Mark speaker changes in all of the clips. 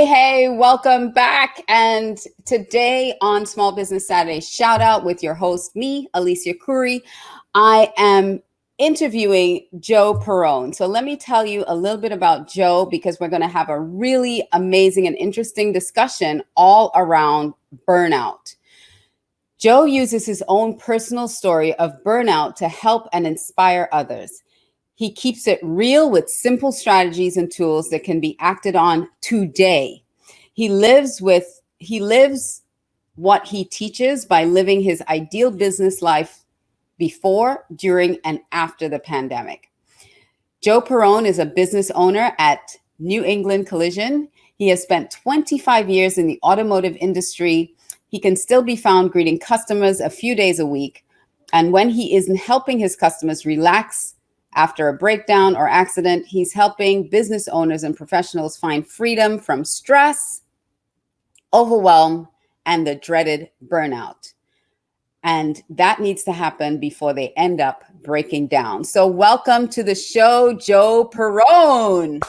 Speaker 1: Hey, welcome back. And today on Small Business Saturday Shout Out with your host, me, Alicia Couri, I am interviewing Joe Perrone. So let me tell you a little bit about Joe because we're going to have a really amazing and interesting discussion all around burnout. Joe uses his own personal story of burnout to help and inspire others. He keeps it real with simple strategies and tools that can be acted on today. He lives what he teaches by living his ideal business life before, during, and after the pandemic. Joe Perrone is a business owner at New England Collision. He has spent 25 years in the automotive industry. He can still be found greeting customers a few days a week. And when he isn't helping his customers relax after a breakdown or accident, he's helping business owners and professionals find freedom from stress, overwhelm, and the dreaded burnout. And that needs to happen before they end up breaking down. So welcome to the show, Joe Perrone.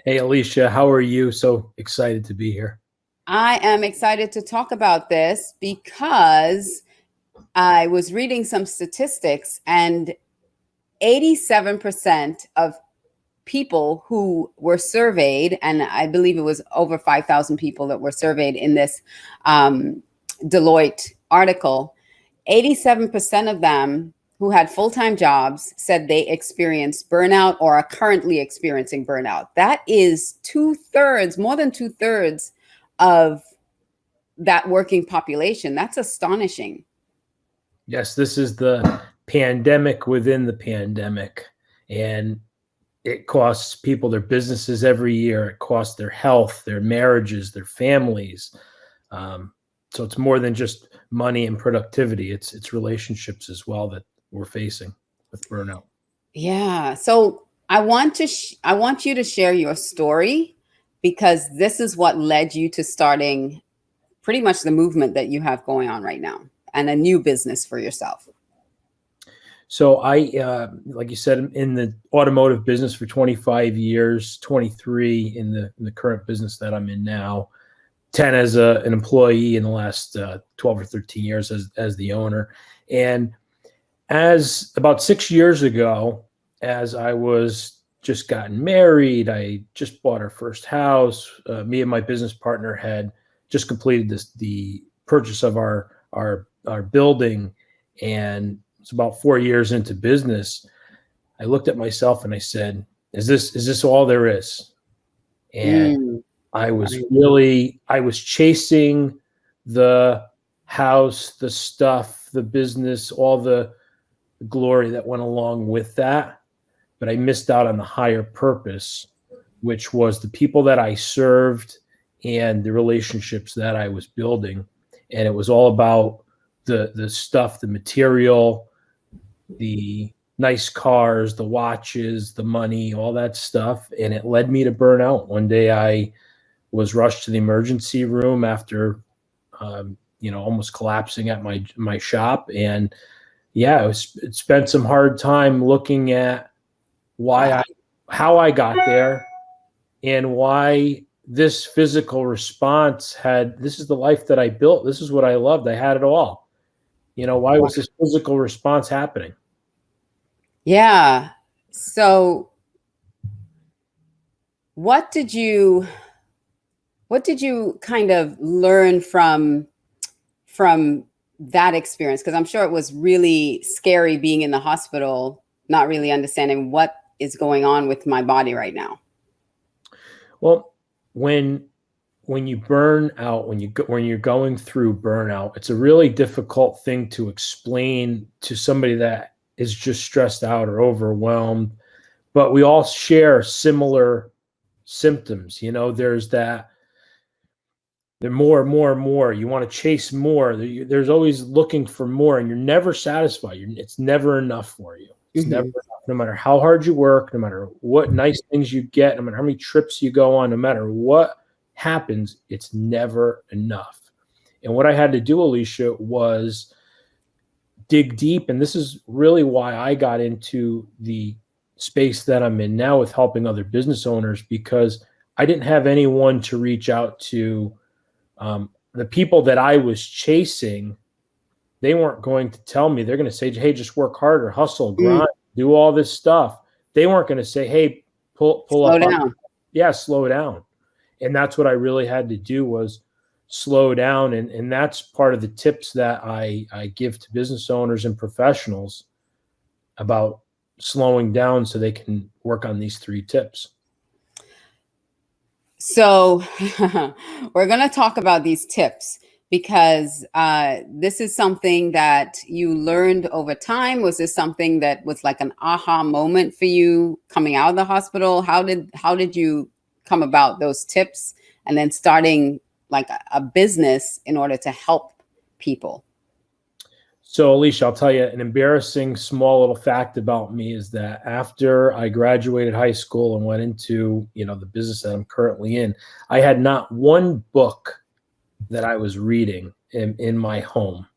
Speaker 2: Hey, Alicia, how are you? So excited to be here.
Speaker 1: I am excited to talk about this because I was reading some statistics, and 87% of people who were surveyed, and I believe it was over 5,000 people that were surveyed in this Deloitte article, 87% of them who had full-time jobs said they experienced burnout or are currently experiencing burnout. That is more than two-thirds of that working population. That's astonishing.
Speaker 2: Yes, this is the pandemic within the pandemic, and it costs people their businesses every year. It costs their health, their marriages, their families. So it's more than just money and productivity. It's relationships as well that we're facing with burnout.
Speaker 1: Yeah. So I want you to share your story, because this is what led you to starting pretty much the movement that you have going on right now and a new business for yourself.
Speaker 2: So I, like you said, in the automotive business for 25 years, 23 in the current business that I'm in now, 10 as an employee in the last 12 or 13 years as the owner. And as about 6 years ago, as I was just gotten married, I just bought our first house. Me and my business partner had just completed the purchase of our building, and it's about 4 years into business. I looked at myself and I said, is this all there is? And I was chasing the house, the stuff, the business, all the glory that went along with that. But I missed out on the higher purpose, which was the people that I served and the relationships that I was building. And it was all about the stuff, the material, the nice cars, the watches, the money, all that stuff. And it led me to burnout. One day I was rushed to the emergency room after, almost collapsing at my shop. And yeah, it spent some hard time looking at how I got there and why this physical response this is the life that I built. This is what I loved. I had it all. Why was this physical response happening?
Speaker 1: Yeah. So what did you kind of learn from that experience? Because I'm sure it was really scary being in the hospital, not really understanding what is going on with my body right now.
Speaker 2: Well, when you burn out, when you're going through burnout, it's a really difficult thing to explain to somebody that is just stressed out or overwhelmed. But we all share similar symptoms. There's that. They're more and more and more. You want to chase more. There's always looking for more, and you're never satisfied. It's never enough for you. It's never enough. No matter how hard you work, no matter what nice things you get, no matter how many trips you go on, no matter what happens, it's never enough. And what I had to do, Alicia, was dig deep. And this is really why I got into the space that I'm in now with helping other business owners, because I didn't have anyone to reach out to. The people that I was chasing, they weren't going to tell me. They're going to say, hey, just work harder, hustle, grind, do all this stuff. They weren't going to say, hey, pull
Speaker 1: Slow
Speaker 2: up
Speaker 1: down.
Speaker 2: on, yeah, slow down. And that's what I really had to do, was slow down. And that's part of the tips that I give to business owners and professionals about slowing down so they can work on these 3 tips.
Speaker 1: So we're going to talk about these tips because this is something that you learned over time. Was this something that was like an aha moment for you coming out of the hospital? How did you come about those tips and then starting like a business in order to help people?
Speaker 2: So, Alicia, I'll tell you an embarrassing small little fact about me is that after I graduated high school and went into, the business that I'm currently in, I had not one book that I was reading in my home.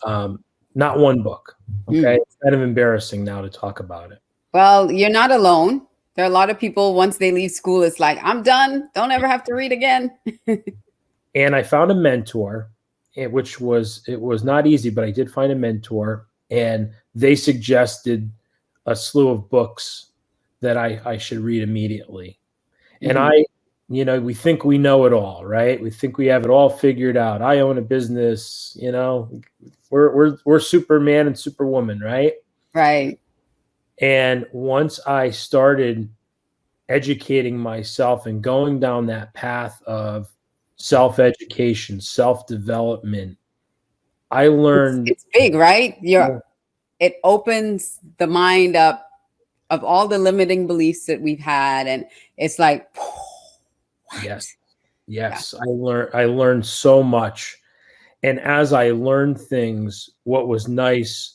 Speaker 2: Not one book. Okay. It's kind of embarrassing now to talk about it.
Speaker 1: Well, you're not alone. There are a lot of people, once they leave school, it's like, I'm done. Don't ever have to read again.
Speaker 2: And I found a mentor, it was not easy, but I did find a mentor, and they suggested a slew of books that I should read immediatly. And we think we know it all, right? We think we have it all figured out. I own a business, we're Superman and Superwoman, right?
Speaker 1: Right.
Speaker 2: And once I started educating myself and going down that path of self-education, self-development, I learned
Speaker 1: it's big, right? It opens the mind up of all the limiting beliefs that we've had, and it's like, what?
Speaker 2: Yes. Yeah. I learned so much. And as I learned things, what was nice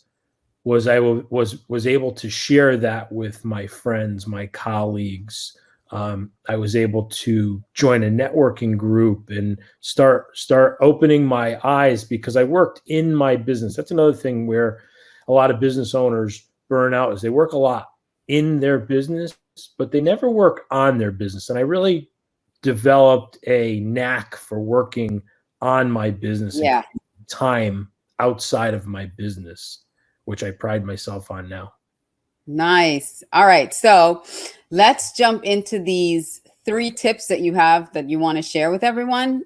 Speaker 2: was I was able to share that with my friends, my colleagues. I was able to join a networking group and start opening my eyes, because I worked in my business. That's another thing where a lot of business owners burn out, is they work a lot in their business, but they never work on their business. And I really developed a knack for working on my business and time outside of my business, which I pride myself on now.
Speaker 1: Nice. All right. So let's jump into these 3 tips that you have that you want to share with everyone.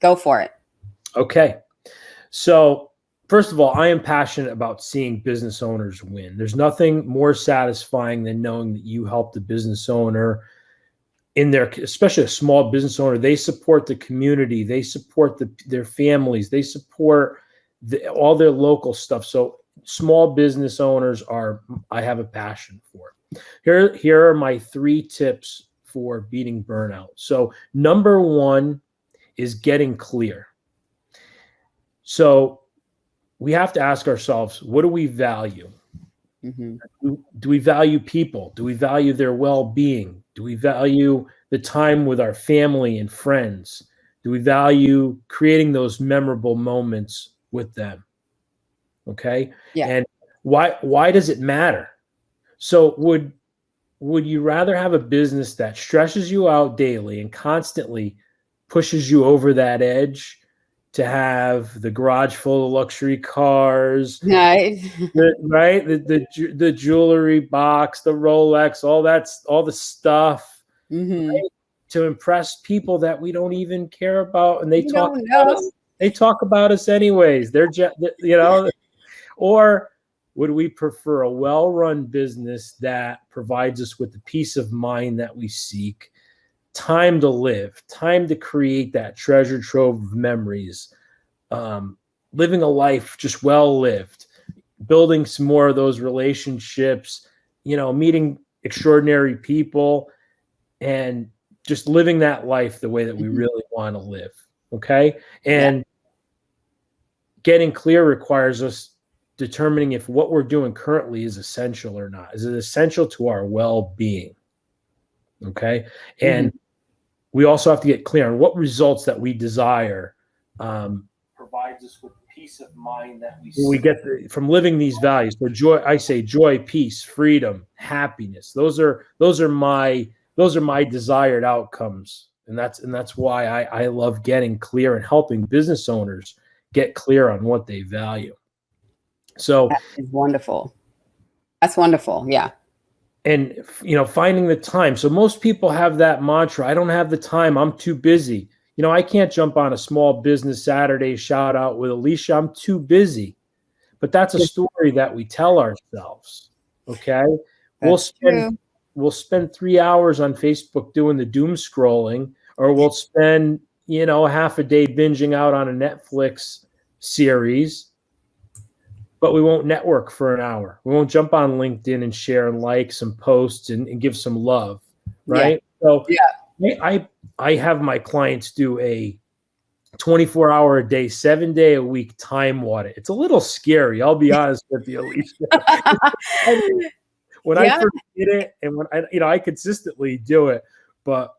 Speaker 1: Go for it.
Speaker 2: Okay. So first of all, I am passionate about seeing business owners win. There's nothing more satisfying than knowing that you helped the business owner in their, especially a small business owner. They support the community. They support their families. They support all their local stuff. So small business owners I have a passion for. Here are my 3 tips for beating burnout. So number 1 is getting clear. So we have to ask ourselves, what do we value? Do we value people? Do we value their well-being? Do we value the time with our family and friends? Do we value creating those memorable moments with them? Okay.
Speaker 1: Yeah.
Speaker 2: And why does it matter? So would you rather have a business that stresses you out daily and constantly pushes you over that edge, to have the garage full of luxury cars,
Speaker 1: right?
Speaker 2: The jewelry box, the Rolex, all the stuff, right? To impress people that we don't even care about, and they talk about us anyways. Or would we prefer a well-run business that provides us with the peace of mind that we seek, time to live, time to create that treasure trove of memories, living a life just well lived, building some more of those relationships, meeting extraordinary people, and just living that life the way that we really want to live. Okay. And getting clear requires us determining if what we're doing currently is essential or not. Is it essential to our well-being? Okay. And we also have to get clear on what results that we desire provides us with peace of mind that we get from living these values. So joy, I say joy, peace, freedom, happiness. Those are my those are my desired outcomes. And that's why I love getting clear and helping business owners get clear on what they value. So
Speaker 1: That is wonderful. That's wonderful. Yeah.
Speaker 2: And, finding the time. So most people have that mantra, I don't have the time, I'm too busy. I can't jump on a small business Saturday shout out with Alicia, I'm too busy. But that's a story that we tell ourselves. Okay. We'll spend 3 hours on Facebook doing the doom scrolling, or we'll spend, half a day binging out on a Netflix series, but we won't network for an hour. We won't jump on LinkedIn and share and like some posts and give some love. Right. Yeah. So I have my clients do a 24-hour a day, 7-day a week time audit. It's a little scary. I'll be honest with you, Alicia. When I first did it, and when I consistently do it, but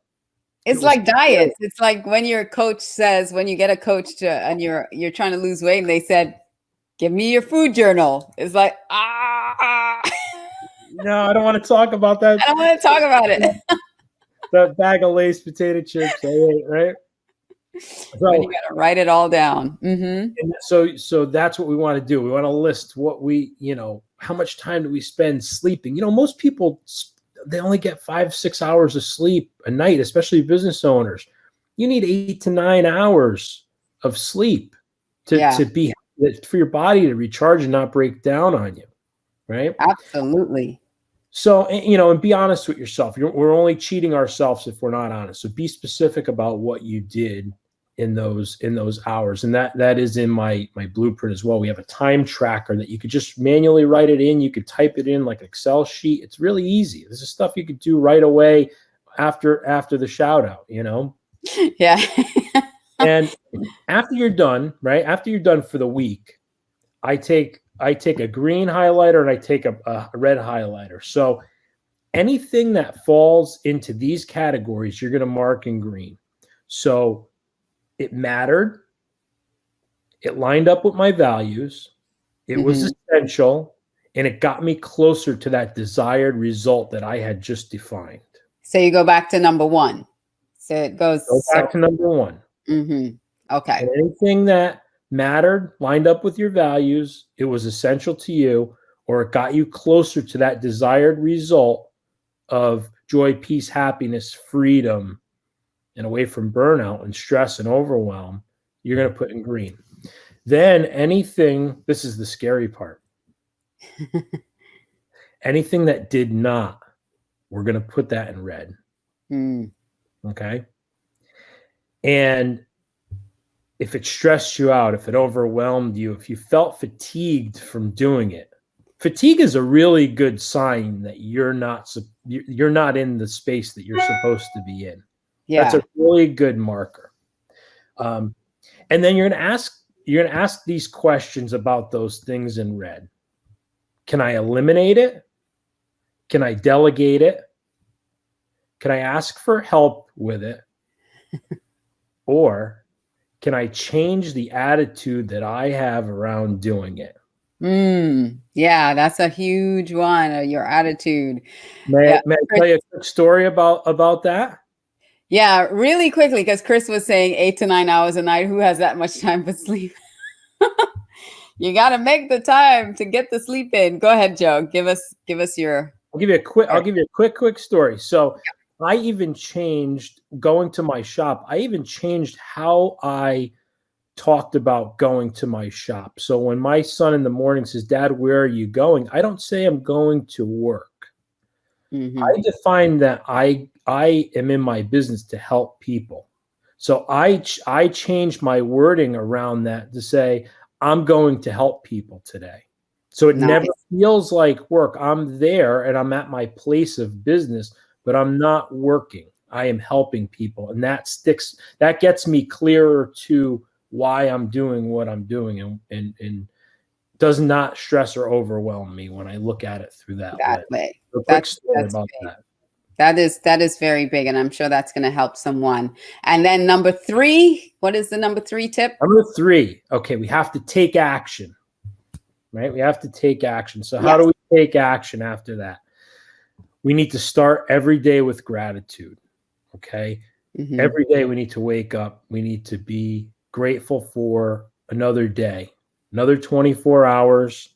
Speaker 1: it's like diets. It's like when your coach says, when you get a coach and you're trying to lose weight, and they said, give me your food journal. It's like,
Speaker 2: no, I don't want to talk about that.
Speaker 1: I don't want to talk about it.
Speaker 2: That bag of Lay's potato chips I ate, right?
Speaker 1: So you got to write it all down. Mm-hmm.
Speaker 2: And so that's what we want to do. We want to list what we, how much time do we spend sleeping? Most people, they only get 5-6 hours of sleep a night, especially business owners. You need 8 to 9 hours of sleep to be, for your body to recharge and not break down on you. Right?
Speaker 1: Absolutely.
Speaker 2: So, and be honest with yourself. We're only cheating ourselves if we're not honest. So be specific about what you did in those hours. And that is in my blueprint as well. We have a time tracker that you could just manually write it in. You could type it in like an Excel sheet. It's really easy. This is stuff you could do right away after the shout out,
Speaker 1: Yeah.
Speaker 2: And after you're done, right? After you're done for the week, I take a green highlighter and I take a red highlighter. So anything that falls into these categories, you're going to mark in green. So it mattered. It lined up with my values. It was essential. And it got me closer to that desired result that I had just defined.
Speaker 1: So you go back to number one. So it goes
Speaker 2: back to number one.
Speaker 1: Mm-hmm. Okay.
Speaker 2: And anything that mattered, lined up with your values, it was essential to you, or it got you closer to that desired result of joy, peace, happiness, freedom, and away from burnout and stress and overwhelm, you're going to put in green. Then anything, this is the scary part, anything that did not, we're going to put that in red. Okay. And if it stressed you out, if it overwhelmed you, if you felt fatigued from doing it, fatigue is a really good sign that you're not in the space that you're supposed to be in. Yeah. That's a really good marker. And then you're going to ask these questions about those things in red. Can I eliminate it? Can I delegate it? Can I ask for help with it? Or can I change the attitude that I have around doing it?
Speaker 1: Yeah, that's a huge one. Your attitude.
Speaker 2: May I tell you a quick story about that?
Speaker 1: Yeah, really quickly, because Chris was saying 8 to 9 hours a night. Who has that much time for sleep? You got to make the time to get the sleep in. Go ahead, Joe. Give us your.
Speaker 2: I'll give you a quick story. So I even changed going to my shop. I even changed how I talked about going to my shop. So when my son in the morning says, Dad, where are you going? I don't say I'm going to work. I define that I am in my business to help people. So I changed my wording around that to say, I'm going to help people today. So it never feels like work. I'm there and I'm at my place of business, but I'm not working. I am helping people. And that gets me clearer to why I'm doing what I'm doing and does not stress or overwhelm me when I look at it through that way. So that's about that.
Speaker 1: That is very big, and I'm sure that's going to help someone. And then number 3, what is the number 3 tip?
Speaker 2: Number 3, okay, we have to take action, right? We have to take action. So how do we take action after that? we need to start every day with gratitude. Okay.
Speaker 1: Mm-hmm.
Speaker 2: Every day we need to wake up. We need to be grateful for another day, another 24 hours,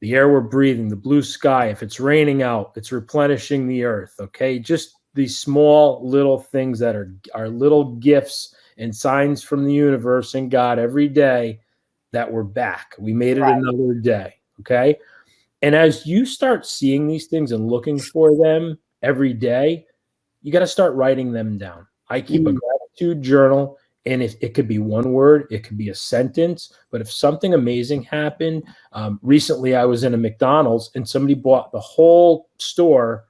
Speaker 2: the air we're breathing, the blue sky. If it's raining out, it's replenishing the earth. Okay. Just these small little things that are little gifts and signs from the universe and God every day that we're back. We made it another day. Okay. And as you start seeing these things and looking for them every day, you got to start writing them down. I keep a gratitude journal, and if it could be one word, it could be a sentence. But if something amazing happened, recently I was in a McDonald's and somebody bought the whole store,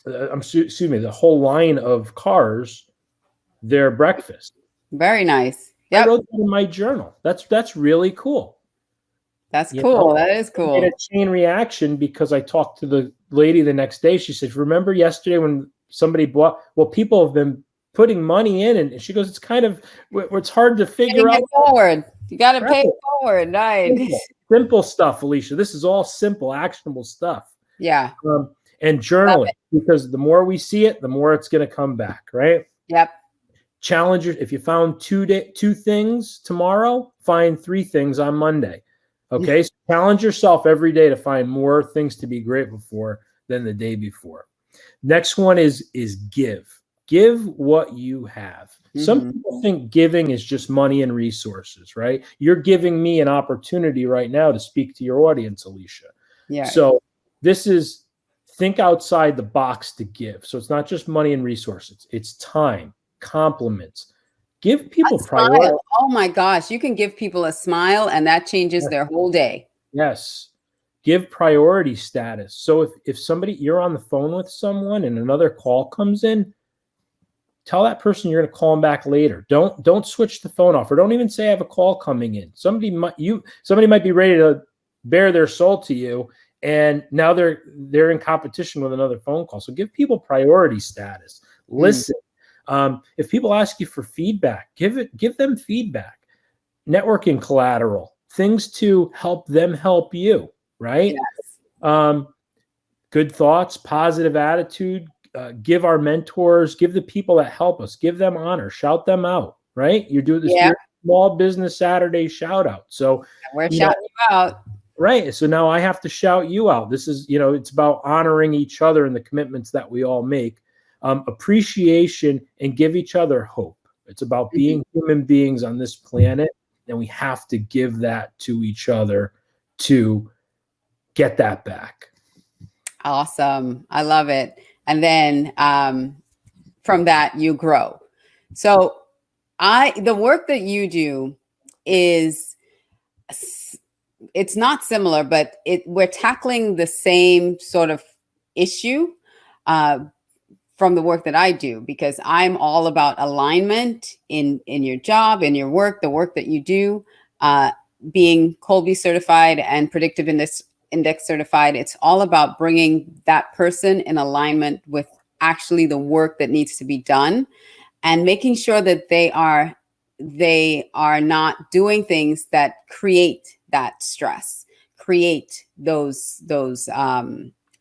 Speaker 2: excuse me, the whole line of cars, their breakfast.
Speaker 1: Very nice. Yep.
Speaker 2: I wrote that in my journal. That's really cool.
Speaker 1: That's cool. That is cool.
Speaker 2: I made a chain reaction because I talked to the lady the next day. She said, "Remember yesterday when somebody bought?" Well, people have been putting money in, and she goes, "It's kind of it's hard to figure out."
Speaker 1: Forward, you got to pay it forward, right?
Speaker 2: Simple stuff, Alicia. This is all simple, actionable stuff.
Speaker 1: Yeah.
Speaker 2: And journaling, because the more we see it, the more it's going to come back, right?
Speaker 1: Yep.
Speaker 2: Challenge it. If you found two things tomorrow, find 3 things on Monday. Okay, so challenge yourself every day to find more things to be grateful for than the day before. Next one is give. Give what you have. Some people think giving is just money and resources, right? You're giving me an opportunity right now to speak to your audience, Alicia.
Speaker 1: Yeah.
Speaker 2: So this is think outside the box to give. So it's not just money and resources. It's time, compliments. Give people priority.
Speaker 1: Oh my gosh, you can give people a smile and that changes their whole day.
Speaker 2: Yes. Give priority status. So if somebody, you're on the phone with someone and another call comes in, tell that person you're going to call them back later. Don't switch the phone off, or don't even say I have a call coming in. Somebody might be ready to bare their soul to you, and now they're in competition with another phone call. So give people priority status. Listen. If people ask you for feedback, give them feedback. Networking collateral, things to help them help you, right? Yes. Good thoughts, positive attitude, give our mentors, give the people that help us, give them honor, shout them out, right? You do this Small Business Saturday shout out. So
Speaker 1: we're shouting you out.
Speaker 2: Right. So now I have to shout you out. This is, it's about honoring each other and the commitments that we all make. Appreciation, and give each other hope. It's about being human beings on this planet, and we have to give that to each other to get that back.
Speaker 1: Awesome. I love it. And then from that, you grow. So the work that you do is, it's not similar, but we're tackling the same sort of issue from the work that I do, because I'm all about alignment in your job, in your work, the work that you do, being Colby certified and predictive index certified. It's all about bringing that person in alignment with actually the work that needs to be done, and making sure that they are not doing things that create that stress, create those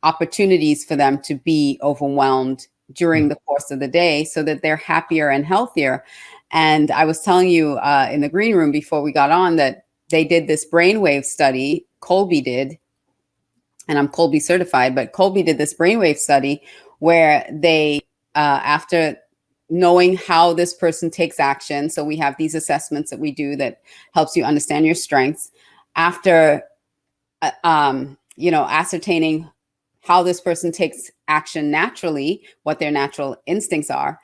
Speaker 1: opportunities for them to be overwhelmed during the course of the day, so that they're happier and healthier. And I was telling you in the green room before we got on that they did this brainwave study, Colby did, and I'm Colby certified, but Colby did this brainwave study where they, after knowing how this person takes action, so we have these assessments that we do that helps you understand your strengths. After, ascertaining how this person takes action naturally, what their natural instincts are,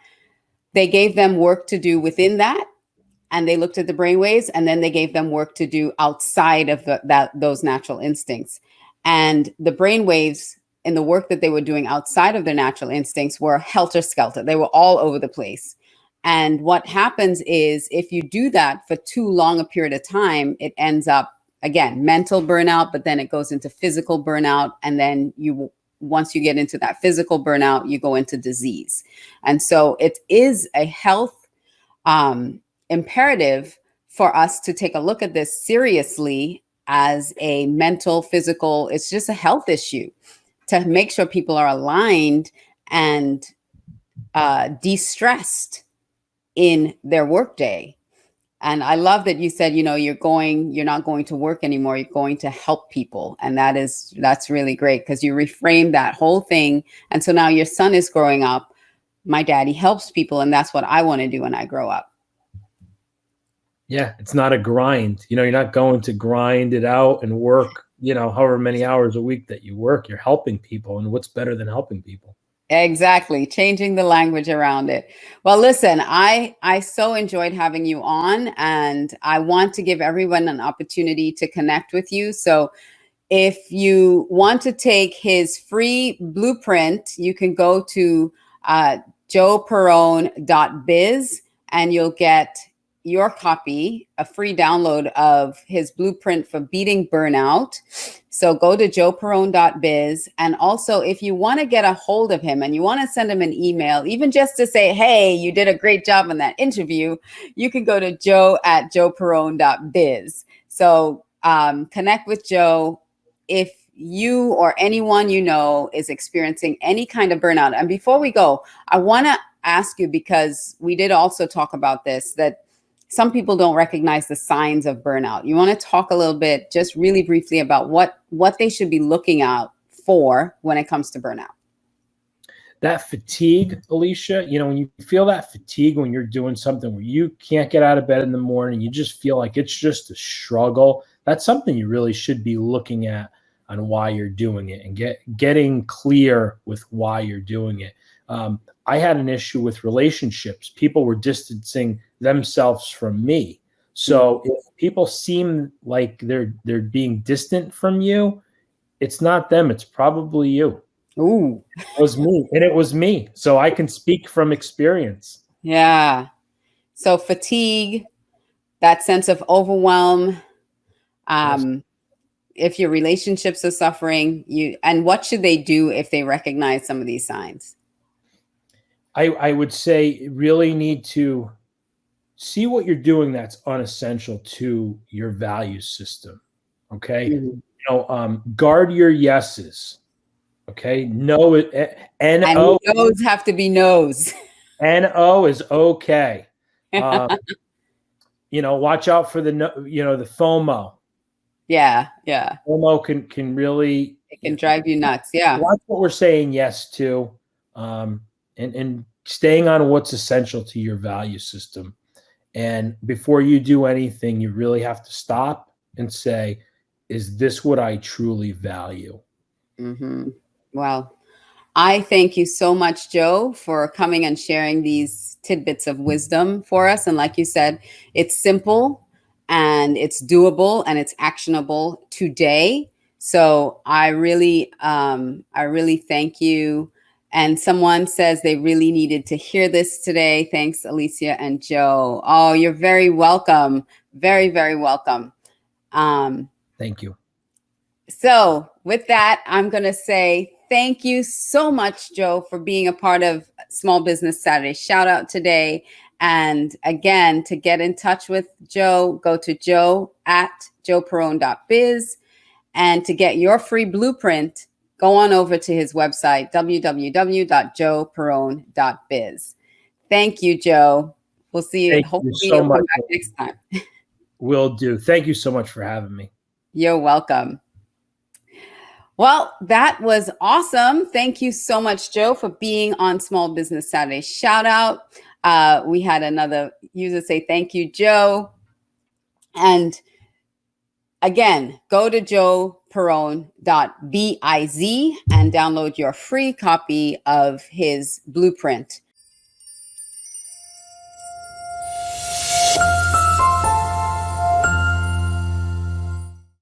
Speaker 1: they gave them work to do within that, and they looked at the brainwaves, and then they gave them work to do outside of those natural instincts. And the brainwaves in the work that they were doing outside of their natural instincts were helter-skelter. They were all over the place. And what happens is, if you do that for too long a period of time, it ends up, again, mental burnout, but then it goes into physical burnout. And then once you get into that physical burnout, you go into disease. And so it is a health imperative for us to take a look at this seriously as a mental, physical, it's just a health issue to make sure people are aligned and de-stressed in their workday. And I love that you said, you're not going to work anymore. You're going to help people. And that's really great, because you reframed that whole thing. And so now your son is growing up. My daddy helps people. And that's what I want to do when I grow up.
Speaker 2: Yeah. It's not a grind. You're not going to grind it out and work, however many hours a week that you work. You're helping people. And what's better than helping people?
Speaker 1: Exactly. Changing the language around it. Well, listen, I so enjoyed having you on, and I want to give everyone an opportunity to connect with you. So if you want to take his free blueprint, you can go to joeperrone.biz, and you'll get your copy, a free download of his blueprint for beating burnout. So go to joeperrone.biz. And also, if you want to get a hold of him and you want to send him an email, even just to say, hey, you did a great job in that interview, you can go to joe@joeperrone.biz. So connect with Joe if you or anyone is experiencing any kind of burnout. And before we go, I want to ask you, because we did also talk about this, that some people don't recognize the signs of burnout. You want to talk a little bit, just really briefly, about what they should be looking out for when it comes to burnout?
Speaker 2: That fatigue, Alicia, when you feel that fatigue when you're doing something where you can't get out of bed in the morning, you just feel like it's just a struggle. That's something you really should be looking at on why you're doing it, and getting clear with why you're doing it. I had an issue with relationships. People were distancing themselves from me. So if people seem like they're being distant from you, it's not them. It's probably you.
Speaker 1: Ooh.
Speaker 2: It was me. And it was me. So I can speak from experience.
Speaker 1: Yeah. So fatigue, that sense of overwhelm.
Speaker 2: Yes.
Speaker 1: If your relationships are suffering, and what should they do if they recognize some of these signs?
Speaker 2: I would say really need to see what you're doing that's unessential to your value system. Okay.
Speaker 1: Mm-hmm.
Speaker 2: Guard your yeses. Okay. No, N-O.
Speaker 1: And no's have to be no's.
Speaker 2: N-O is okay. Watch out for the FOMO.
Speaker 1: Yeah.
Speaker 2: FOMO can really,
Speaker 1: it can drive you nuts. Yeah.
Speaker 2: Watch what we're saying yes to, and staying on what's essential to your value system. And before you do anything, you really have to stop and say, is this what I truly value?
Speaker 1: Mm-hmm. Well, I thank you so much, Joe, for coming and sharing these tidbits of wisdom for us. And like you said, it's simple and it's doable and it's actionable today. So I really thank you. And someone says they really needed to hear this today. Thanks, Alicia and Joe. Oh, you're very welcome. Very, very welcome.
Speaker 2: Thank you.
Speaker 1: So with that, I'm going to say thank you so much, Joe, for being a part of Small Business Saturday Shout Out today. And again, to get in touch with Joe, go to joe@joeperrone.biz. And to get your free blueprint, go on over to his website, www.joeperrone.biz. Thank you, Joe. We'll see you. Hopefully you'll come back next time.
Speaker 2: Will do. Thank you so much for having me.
Speaker 1: You're welcome. Well, that was awesome. Thank you so much, Joe, for being on Small Business Saturday Shout Out. We had another user say, thank you, Joe. And again, go to joeperrone.biz and download your free copy of his blueprint